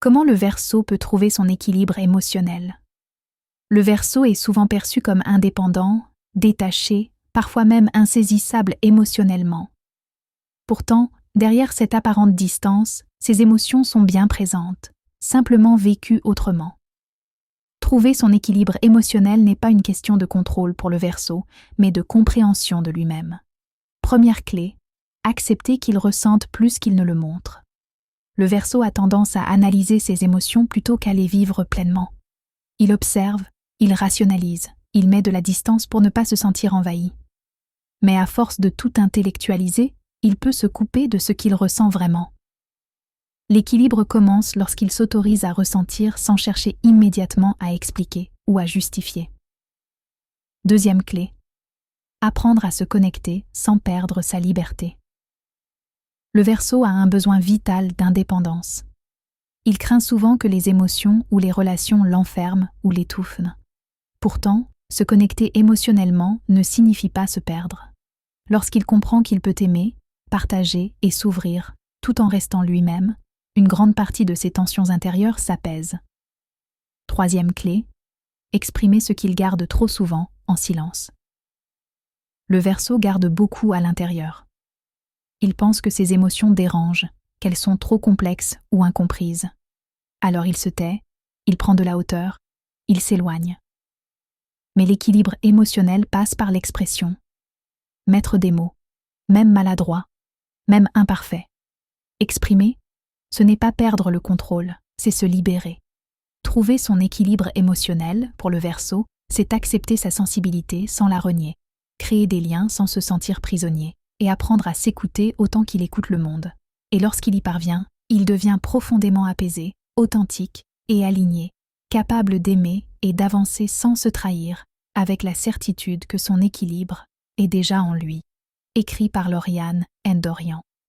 Comment le Verseau peut trouver son équilibre émotionnel? Le Verseau est souvent perçu comme indépendant, détaché, parfois même insaisissable émotionnellement. Pourtant, derrière cette apparente distance, ses émotions sont bien présentes, simplement vécues autrement. Trouver son équilibre émotionnel n'est pas une question de contrôle pour le Verseau, mais de compréhension de lui-même. Première clé, accepter qu'il ressente plus qu'il ne le montre. Le Verseau a tendance à analyser ses émotions plutôt qu'à les vivre pleinement. Il observe, il rationalise, il met de la distance pour ne pas se sentir envahi. Mais à force de tout intellectualiser, il peut se couper de ce qu'il ressent vraiment. L'équilibre commence lorsqu'il s'autorise à ressentir sans chercher immédiatement à expliquer ou à justifier. Deuxième clé, apprendre à se connecter sans perdre sa liberté. Le Verseau a un besoin vital d'indépendance. Il craint souvent que les émotions ou les relations l'enferment ou l'étouffent. Pourtant, se connecter émotionnellement ne signifie pas se perdre. Lorsqu'il comprend qu'il peut aimer, partager et s'ouvrir, tout en restant lui-même, une grande partie de ses tensions intérieures s'apaise. Troisième clé, exprimer ce qu'il garde trop souvent en silence. Le Verseau garde beaucoup à l'intérieur. Il pense que ses émotions dérangent, qu'elles sont trop complexes ou incomprises. Alors il se tait, il prend de la hauteur, il s'éloigne. Mais l'équilibre émotionnel passe par l'expression. Mettre des mots, même maladroits, même imparfaits. Exprimer, ce n'est pas perdre le contrôle, c'est se libérer. Trouver son équilibre émotionnel, pour le Verseau, c'est accepter sa sensibilité sans la renier, créer des liens sans se sentir prisonnier, et apprendre à s'écouter autant qu'il écoute le monde. Et lorsqu'il y parvient, il devient profondément apaisé, authentique et aligné, capable d'aimer et d'avancer sans se trahir, avec la certitude que son équilibre est déjà en lui. Écrit par Lauriane N. Dorian.